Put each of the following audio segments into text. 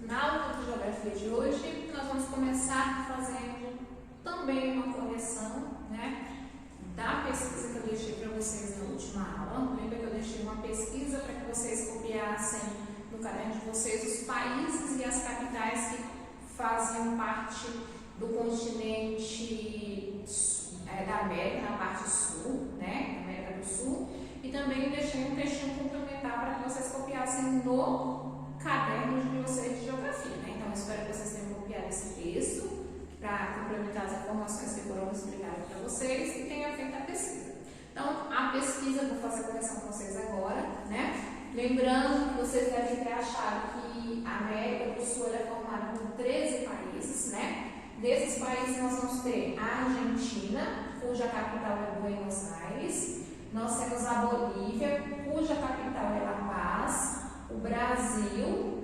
Na aula de geografia de hoje, nós vamos começar fazendo também uma correção, da pesquisa que eu deixei para vocês na última aula. Lembra que eu deixei uma pesquisa para que vocês copiassem no caderno de vocês os países e as capitais que faziam parte do continente da América, na parte sul, América do Sul. E também deixei um textinho complementar para que vocês copiassem no caderno de vocês de geografia, Então, eu espero que vocês tenham copiado esse texto para complementar as informações que foram explicadas para vocês e tenham feito a pesquisa. Então, a pesquisa, eu vou fazer a correção com vocês agora, Lembrando que vocês devem ter achado que a América do Sul é formada por 13 países, Desses países, nós vamos ter a Argentina, cuja capital é Buenos Aires. Nós temos a Bolívia, cuja capital é La Paz. O Brasil,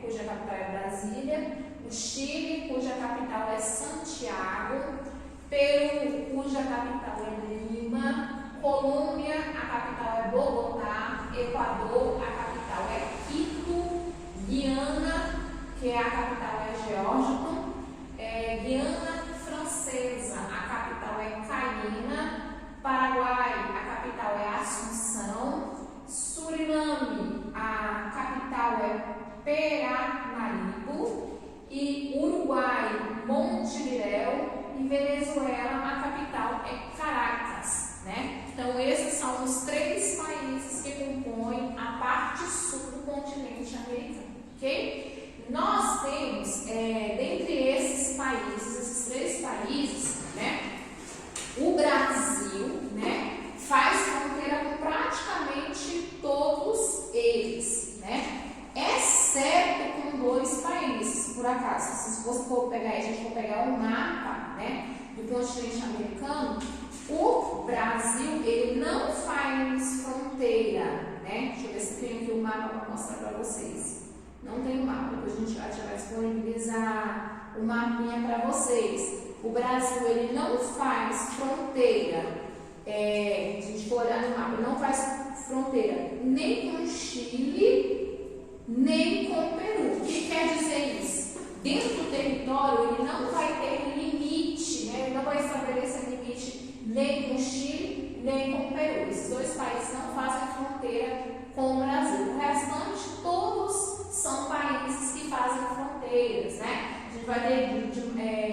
cuja capital é Brasília. O Chile, cuja capital é Santiago. Peru, cuja capital é Lima. Colômbia, a capital é Bogotá. Equador, a capital é Quito. Guiana, que é a capital é Geórgetown. Guiana Francesa, a capital é Cayena. Paraguai, a capital é Assunção. Suriname, a capital é Paramaribo. E Uruguai, Montevidéu. E Venezuela, a capital é Caracas, Então, esses são os 3 países que compõem a parte sul do continente americano, ok? Nós temos, dentre esses países, esses 3 países, o Brasil, faz fronteira com praticamente todos eles, Exceto com 2 países, por acaso. Se você for pegar, a gente for pegar um mapa, do continente americano, o Brasil, ele não faz fronteira, Deixa eu ver se tem aqui o mapa para mostrar para vocês. Não tem o mapa, depois a gente já vai disponibilizar o mapinha para vocês. O Brasil, ele não faz fronteira, a gente for olhar no mapa, ele não faz fronteira nem com o Chile, nem com o Peru. O que quer dizer isso? Dentro do território, ele não vai ter limite, ele não vai estabelecer limite nem com o Chile, nem com o Peru. Esses 2 países não fazem fronteira com o Brasil. O restante, todos são países que fazem fronteiras, A gente vai ter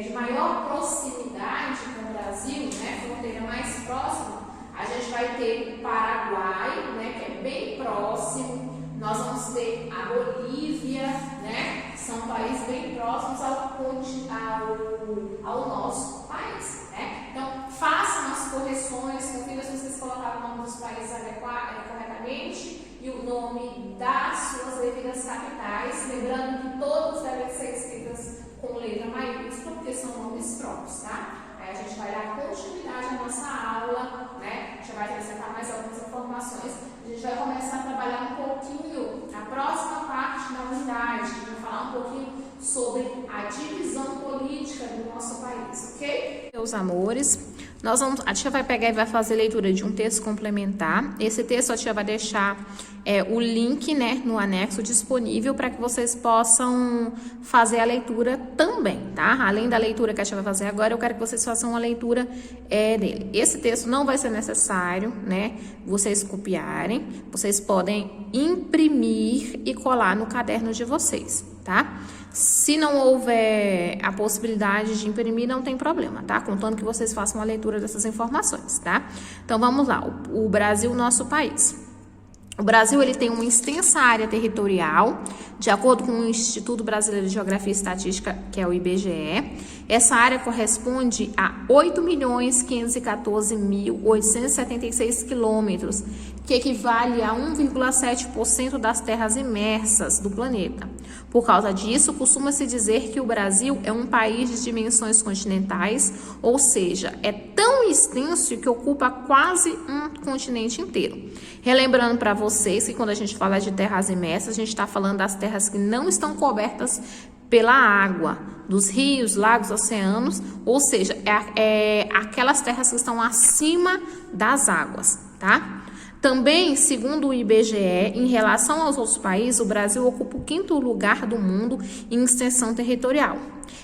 de maior proximidade com o Brasil, fronteira mais próxima, a gente vai ter o Paraguai, que é bem próximo. Nós vamos ter a Bolívia, São países bem próximos ao nosso país, Então, façam as correções, confira se vocês colocaram o nome dos países corretamente e o nome das suas devidas capitais, lembrando que todas devem ser escritas com letra maiúscula, porque são nomes próprios, Aí a gente vai dar continuidade à nossa aula, A gente vai acrescentar mais algumas informações. A gente vai começar a trabalhar um pouquinho na próxima parte da unidade, a gente vai falar um pouquinho sobre a divisão política do nosso país, ok? Meus amores, a tia vai pegar e vai fazer leitura de um texto complementar. Esse texto a tia vai deixar o link, no anexo disponível para que vocês possam fazer a leitura também, tá? Além da leitura que a tia vai fazer agora, eu quero que vocês façam uma leitura dele. Esse texto não vai ser necessário, vocês copiarem. Vocês podem imprimir e colar no caderno de vocês, tá? Se não houver a possibilidade de imprimir, não tem problema, tá? Contando que vocês façam a leitura dessas informações, tá? Então, vamos lá. O Brasil, nosso país. O Brasil, ele tem uma extensa área territorial, de acordo com o Instituto Brasileiro de Geografia e Estatística, que é o IBGE. Essa área corresponde a 8.514.876 quilômetros, que equivale a 1,7% das terras imersas do planeta. Por causa disso, costuma-se dizer que o Brasil é um país de dimensões continentais, ou seja, é tão extenso que ocupa quase um continente inteiro. Relembrando para vocês que quando a gente fala de terras imersas, a gente está falando das terras que não estão cobertas pela água, dos rios, lagos, oceanos, ou seja, aquelas terras que estão acima das águas, tá? Também, segundo o IBGE, em relação aos outros países, o Brasil ocupa o 5º lugar do mundo em extensão territorial.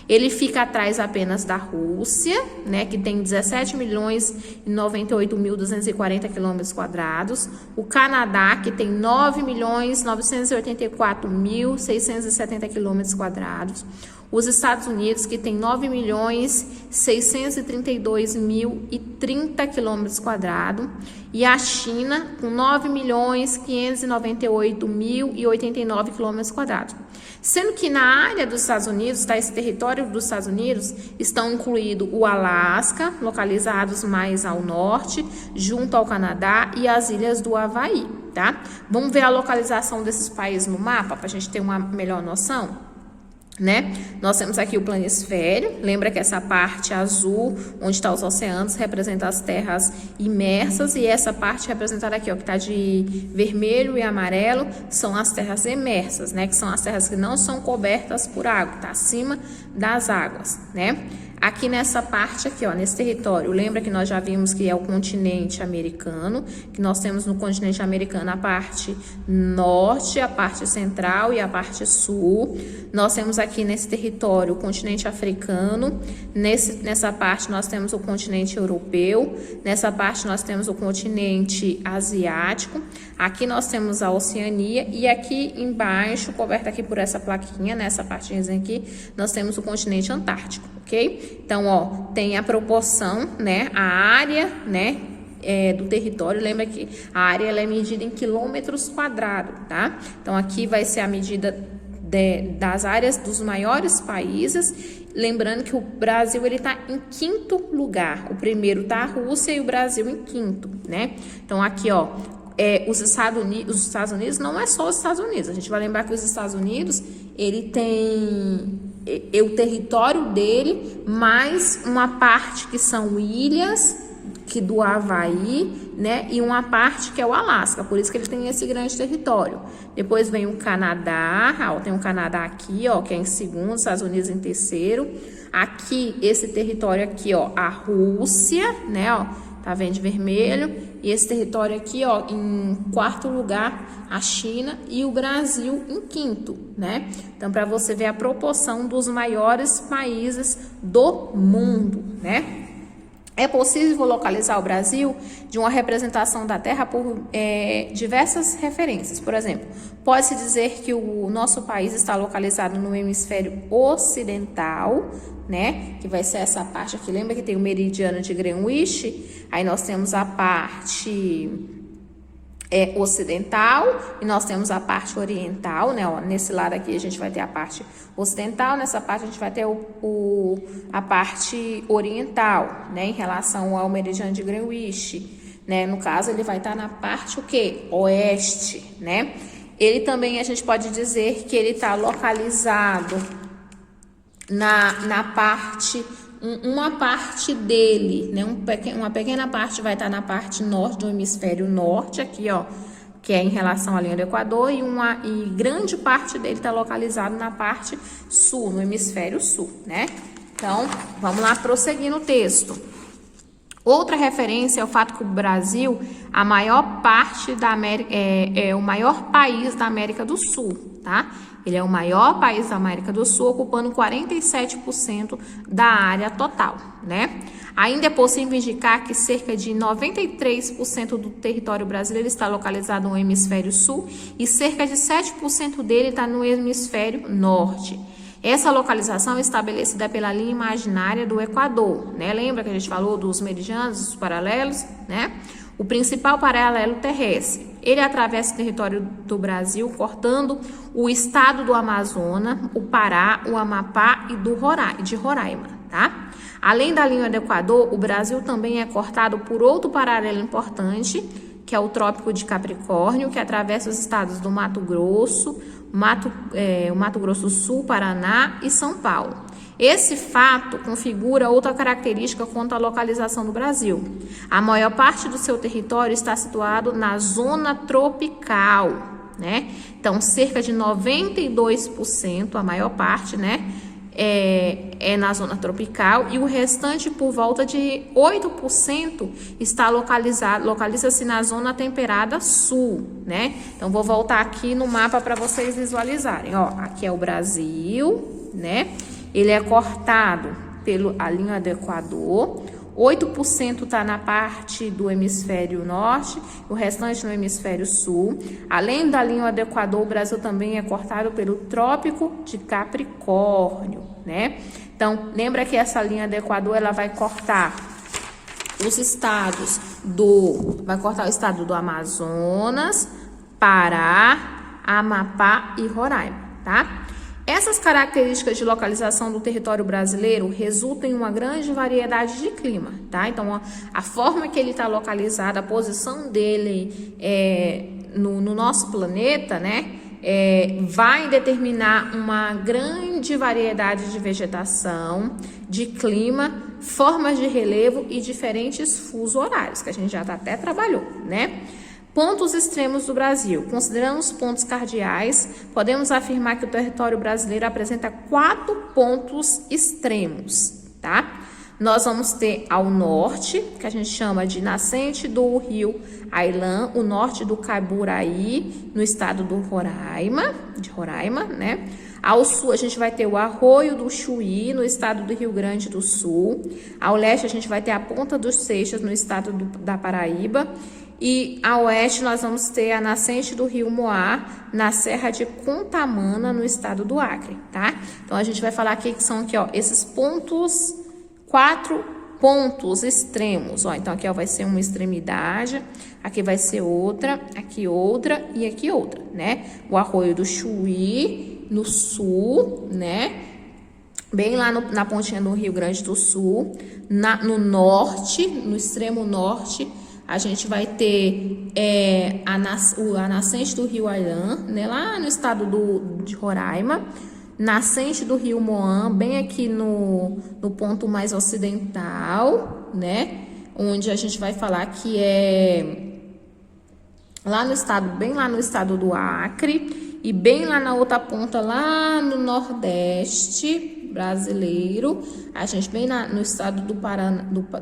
Ele fica atrás apenas da Rússia, né, que tem 17.098.240 km², o Canadá, que tem 9.984.670 km², os Estados Unidos, que tem 9.632.030 km², e a China, com 9.598.089 km². Sendo que na área dos Estados Unidos, tá, esse território dos Estados Unidos, estão incluído o Alasca, localizados mais ao norte, junto ao Canadá, e as ilhas do Havaí, tá? Vamos ver a localização desses países no mapa, para a gente ter uma melhor noção? Né? Nós temos aqui o planisfério, lembra que essa parte azul, onde estão os oceanos, representa as terras imersas, e essa parte representada aqui, ó, que está de vermelho e amarelo, são as terras emersas, né? Que são as terras que não são cobertas por água, tá acima das águas, né? Aqui nessa parte aqui, ó, nesse território, lembra que nós já vimos que é o continente americano, que nós temos no continente americano a parte norte, a parte central e a parte sul. Nós temos aqui nesse território o continente africano, nessa parte nós temos o continente europeu, nessa parte nós temos o continente asiático, aqui nós temos a Oceania, e aqui embaixo, coberta aqui por essa plaquinha, nessa partezinha aqui, nós temos o continente antártico, ok? Então, ó, tem a proporção, né, a área, né, do território. Lembra que a área ela é medida em quilômetros quadrados, tá? Então, aqui vai ser a medida das áreas dos maiores países. Lembrando que o Brasil ele está em 5º lugar. O primeiro tá a Rússia e o Brasil em 5º, né? Então, aqui, ó, os Estados Unidos não é só os Estados Unidos. A gente vai lembrar que os Estados Unidos ele tem o território dele, mais uma parte que são ilhas, que do Havaí, né, e uma parte que é o Alasca, por isso que ele tem esse grande território. Depois vem o Canadá, ó, tem o Canadá aqui, ó, que é em 2º, os Estados Unidos em 3º. Aqui, esse território aqui, ó, a Rússia, né, ó, tá vendo de vermelho, e esse território aqui, ó, em 4º lugar, a China, e o Brasil em 5º, né? Então, para você ver a proporção dos maiores países do mundo, né? É possível localizar o Brasil de uma representação da Terra por diversas referências. Por exemplo, pode-se dizer que o nosso país está localizado no hemisfério ocidental, né? Que vai ser essa parte aqui. Lembra que tem o meridiano de Greenwich? Aí nós temos a parte ocidental, e nós temos a parte oriental, né? Ó, nesse lado aqui a gente vai ter a parte ocidental, nessa parte a gente vai ter a parte oriental, né? Em relação ao meridiano de Greenwich, né? No caso, ele vai estar na parte o quê? Oeste, né? Ele também, a gente pode dizer que ele está localizado na parte, uma parte dele, né? Uma pequena parte vai estar na parte norte do hemisfério norte, aqui, ó, que é em relação à linha do Equador, e grande parte dele está localizado na parte sul, no hemisfério sul, né? Então, vamos lá prosseguir no texto. Outra referência é o fato que o Brasil, a maior parte da América, é o maior país da América do Sul, tá? Ele é o maior país da América do Sul, ocupando 47% da área total, né? Ainda é possível indicar que cerca de 93% do território brasileiro está localizado no hemisfério sul e cerca de 7% dele está no hemisfério norte. Essa localização é estabelecida pela linha imaginária do Equador, né? Lembra que a gente falou dos meridianos, dos paralelos, né? O principal paralelo terrestre. Ele atravessa o território do Brasil, cortando o estado do Amazonas, o Pará, o Amapá e de Roraima, tá? Além da linha do Equador, o Brasil também é cortado por outro paralelo importante, que é o Trópico de Capricórnio, que atravessa os estados do Mato Grosso, o Mato Grosso do Sul, Paraná e São Paulo. Esse fato configura outra característica quanto à localização do Brasil. A maior parte do seu território está situado na zona tropical, né? Então, cerca de 92%, a maior parte, né, é na zona tropical e o restante, por volta de 8%, localiza-se na zona temperada sul, né? Então, vou voltar aqui no mapa para vocês visualizarem. Ó, aqui é o Brasil, né? Ele é cortado pela linha do Equador. 8% está na parte do hemisfério norte, o restante no hemisfério sul. Além da linha do Equador, o Brasil também é cortado pelo Trópico de Capricórnio, né? Então, lembra que essa linha do Equador, ela vai cortar os estados vai cortar o estado do Amazonas, Pará, Amapá e Roraima, tá? Essas características de localização do território brasileiro resultam em uma grande variedade de clima, tá? Então, a forma que ele está localizado, a posição dele no nosso planeta, né? Vai determinar uma grande variedade de vegetação, de clima, formas de relevo e diferentes fusos horários, que a gente já até trabalhou, né? Pontos extremos do Brasil. Considerando os pontos cardeais, podemos afirmar que o território brasileiro apresenta 4 pontos extremos, tá? Nós vamos ter ao norte, que a gente chama de nascente do rio Ailã, o norte do Caburaí, no estado do Roraima, né? Ao sul, a gente vai ter o Arroio do Chuí, no estado do Rio Grande do Sul. Ao leste, a gente vai ter a Ponta dos Seixas, no estado da Paraíba. E a oeste nós vamos ter a nascente do rio Moá, na Serra de Contamana, no estado do Acre, tá? Então, a gente vai falar aqui que são aqui, ó, esses pontos, 4 pontos extremos, ó. Então, aqui, ó, vai ser uma extremidade, aqui vai ser outra e aqui outra, né? O Arroio do Chuí, no sul, né? Bem lá na pontinha do Rio Grande do Sul, no norte, no extremo norte, a gente vai ter a nascente do rio Ailã, né, lá no estado de Roraima, nascente do rio Moã, bem aqui no ponto mais ocidental, né, onde a gente vai falar que é bem lá no estado do Acre, e bem lá na outra ponta, lá no nordeste brasileiro, a gente bem no estado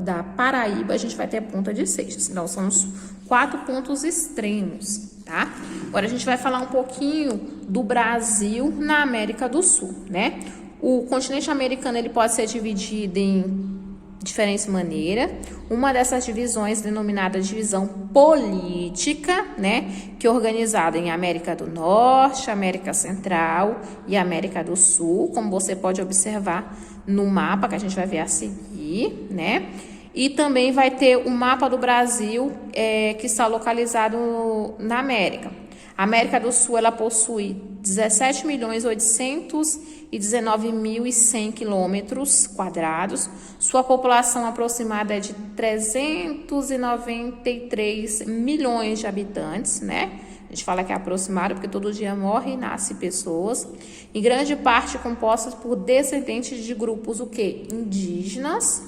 da Paraíba, a gente vai ter a Ponta de Seixas. Então, são os 4 pontos extremos, tá? Agora, a gente vai falar um pouquinho do Brasil na América do Sul, né? O continente americano, ele pode ser dividido em diferentes maneiras. Uma dessas divisões, denominada divisão política, né, que é organizada em América do Norte, América Central e América do Sul, como você pode observar no mapa que a gente vai ver a seguir, né? E também vai ter o mapa do Brasil, que está localizado na América. A América do Sul, ela possui 17.819.100 quilômetros quadrados. Sua população aproximada é de 393 milhões de habitantes, né? A gente fala que é aproximado porque todo dia morre e nasce pessoas. Em grande parte compostas por descendentes de grupos o quê? Indígenas,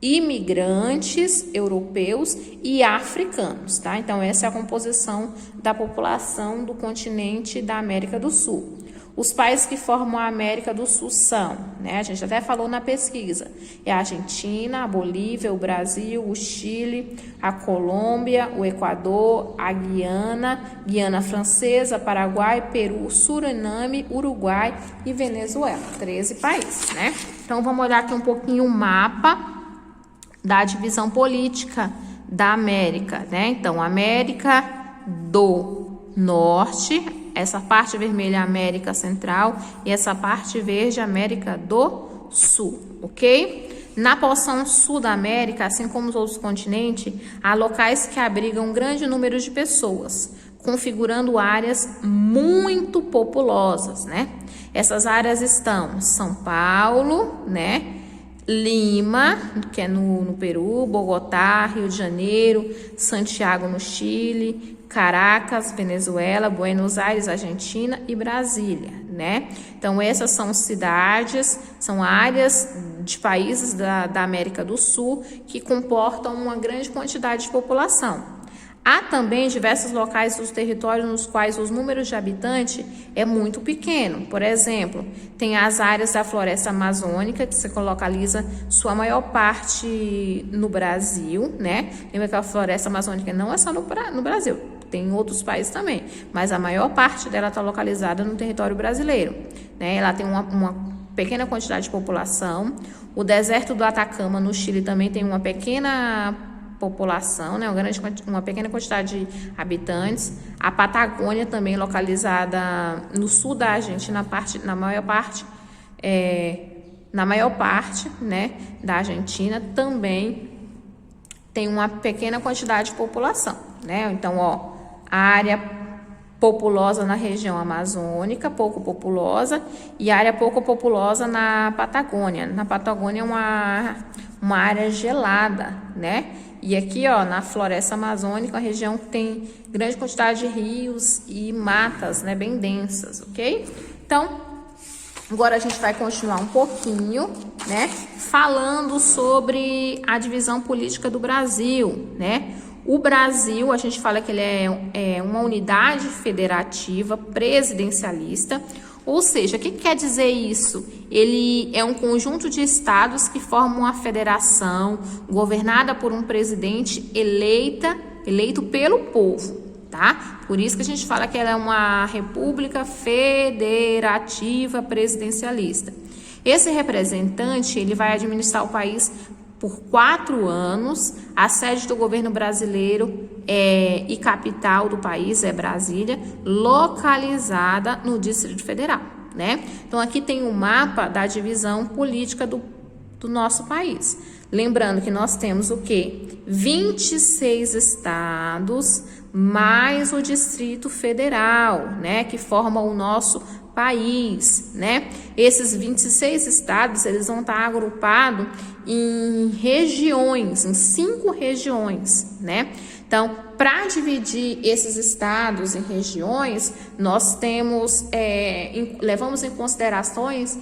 imigrantes europeus e africanos, tá? Então, essa é a composição da população do continente da América do Sul. Os países que formam a América do Sul são, né? A gente até falou na pesquisa, é a Argentina, a Bolívia, o Brasil, o Chile, a Colômbia, o Equador, a Guiana Francesa, Paraguai, Peru, Suriname, Uruguai e Venezuela. 13 países, né? Então, vamos olhar aqui um pouquinho o mapa da divisão política da América, né? Então, América do Norte, essa parte vermelha é a América Central e essa parte verde é a América do Sul, ok? Na porção sul da América, assim como os outros continentes, há locais que abrigam um grande número de pessoas, configurando áreas muito populosas, né? Essas áreas estão São Paulo, né? Lima, que é no Peru, Bogotá, Rio de Janeiro, Santiago, no Chile, Caracas, Venezuela, Buenos Aires, Argentina e Brasília, né? Então, essas são cidades, são áreas de países da América do Sul que comportam uma grande quantidade de população. Há também diversos locais dos territórios nos quais os números de habitantes é muito pequeno. Por exemplo, tem as áreas da floresta amazônica, que se localiza sua maior parte no Brasil, né? Lembra que a floresta amazônica não é só no Brasil, tem em outros países também, mas a maior parte dela está localizada no território brasileiro, né? Ela tem uma pequena quantidade de população. O deserto do Atacama, no Chile, também tem uma pequena população, né, uma pequena quantidade de habitantes. A Patagônia também localizada no sul da Argentina, na maior parte, né, da Argentina também tem uma pequena quantidade de população, né? Então, a área populosa na região amazônica, pouco populosa, e área pouco populosa na Patagônia. Na Patagônia é uma área gelada, né? E aqui, na floresta amazônica, a região que tem grande quantidade de rios e matas, né, bem densas, ok? Então, agora a gente vai continuar um pouquinho, né, falando sobre a divisão política do Brasil, né? O Brasil, a gente fala que ele é uma unidade federativa presidencialista. Ou seja, o que quer dizer isso? Ele é um conjunto de estados que formam uma federação governada por um presidente eleito pelo povo, tá? Por isso que a gente fala que ela é uma república federativa presidencialista. Esse representante, ele vai administrar o país por 4 anos. A sede do governo brasileiro e capital do país é Brasília, localizada no Distrito Federal, né? Então, aqui tem um mapa da divisão política do nosso país. Lembrando que nós temos o quê? 26 estados, mais o Distrito Federal, né? Que forma o nosso país, né? Esses 26 estados, eles vão estar agrupados em regiões, em 5 regiões, né? Então, para dividir esses estados em regiões, nós levamos em considerações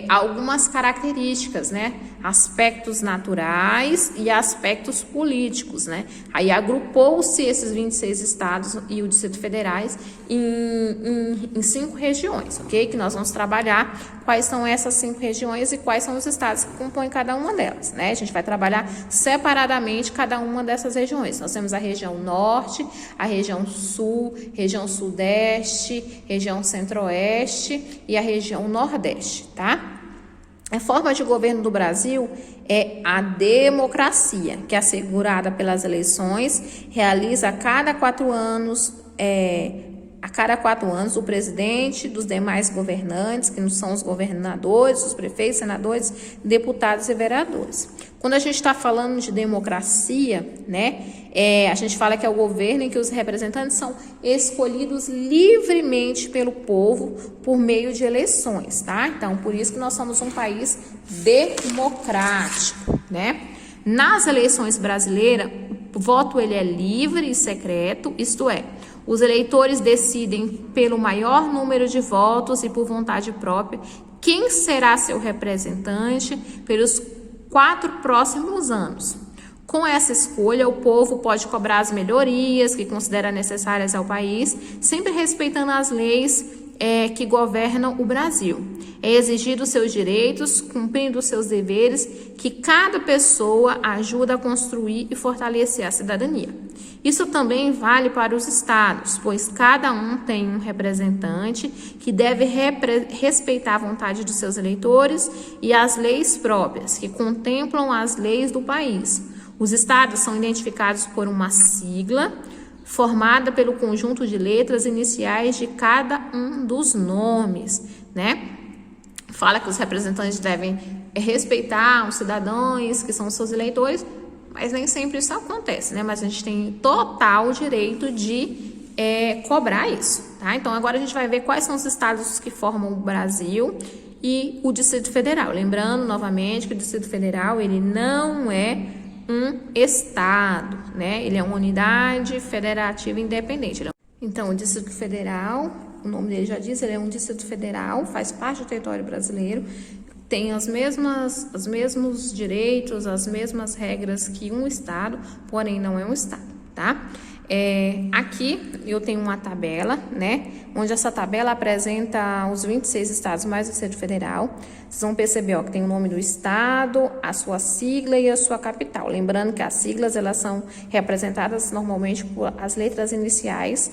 algumas características, né? Aspectos naturais e aspectos políticos, né? Aí agrupou-se esses 26 estados e o Distrito Federal em 5 regiões, ok? Que nós vamos trabalhar quais são essas 5 regiões e quais são os estados que compõem cada uma delas, né? A gente vai trabalhar separadamente cada uma dessas regiões. Nós temos a região norte, a região sul, região sudeste, região centro-oeste e a região nordeste, tá? A forma de governo do Brasil é a democracia, que é assegurada pelas eleições, realiza a cada 4 anos, o presidente dos demais governantes, que não são os governadores, os prefeitos, senadores, deputados e vereadores. Quando a gente está falando de democracia, né, a gente fala que é o governo em que os representantes são escolhidos livremente pelo povo por meio de eleições, tá? Então, por isso que nós somos um país democrático, né? Nas eleições brasileiras, o voto ele é livre e secreto, isto é, os eleitores decidem pelo maior número de votos e por vontade própria quem será seu representante pelos 4 próximos anos. Com essa escolha, o povo pode cobrar as melhorias que considera necessárias ao país, sempre respeitando as leis que governam o Brasil. É exigido seus direitos, cumprindo seus deveres, que cada pessoa ajuda a construir e fortalecer a cidadania. Isso também vale para os estados, pois cada um tem um representante que deve respeitar a vontade dos seus eleitores e as leis próprias, que contemplam as leis do país. Os estados são identificados por uma sigla formada pelo conjunto de letras iniciais de cada um dos nomes, né? Fala que os representantes devem respeitar os cidadãos que são seus eleitores, mas nem sempre isso acontece, né? Mas a gente tem total direito de cobrar isso, tá? Então, agora a gente vai ver quais são os estados que formam o Brasil e o Distrito Federal. Lembrando, novamente, que o Distrito Federal, ele não é um estado, né? Ele é uma unidade federativa independente. Então, o Distrito Federal, o nome dele já diz, ele é um distrito federal, faz parte do território brasileiro, tem os mesmos direitos, as mesmas regras que um estado, porém não é um estado. tá? Aqui eu tenho uma tabela, né? Onde essa tabela apresenta os 26 estados mais o Distrito Federal. Vocês vão perceber, ó, que tem o nome do estado, a sua sigla e a sua capital. Lembrando que as siglas, elas são representadas normalmente por as letras iniciais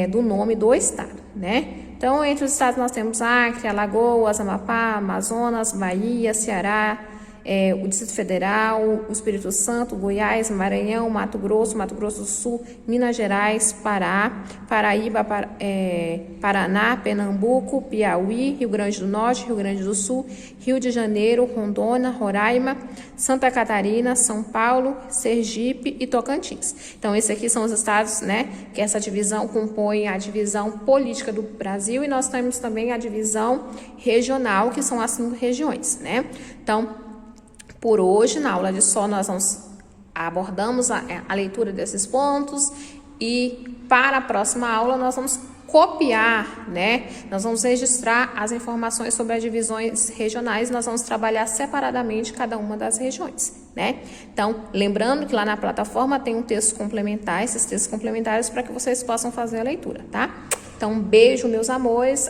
do nome do estado, né? Então, entre os estados nós temos Acre, Alagoas, Amapá, Amazonas, Bahia, Ceará, o Distrito Federal, o Espírito Santo, Goiás, Maranhão, Mato Grosso do Sul, Minas Gerais, Pará, Paraíba, Paraná, Pernambuco, Piauí, Rio Grande do Norte, Rio Grande do Sul, Rio de Janeiro, Rondônia, Roraima, Santa Catarina, São Paulo, Sergipe e Tocantins. Então, esses aqui são os estados, né, que essa divisão compõe a divisão política do Brasil, e nós temos também a divisão regional, que são as 5 regiões, né? Então, por hoje, na aula de Solo, nós abordamos a leitura desses pontos, e para a próxima aula nós vamos copiar, né? Nós vamos registrar as informações sobre as divisões regionais, nós vamos trabalhar separadamente cada uma das regiões, né? Então, lembrando que lá na plataforma tem um texto complementar, esses textos complementares para que vocês possam fazer a leitura, tá? Então, um beijo, meus amores.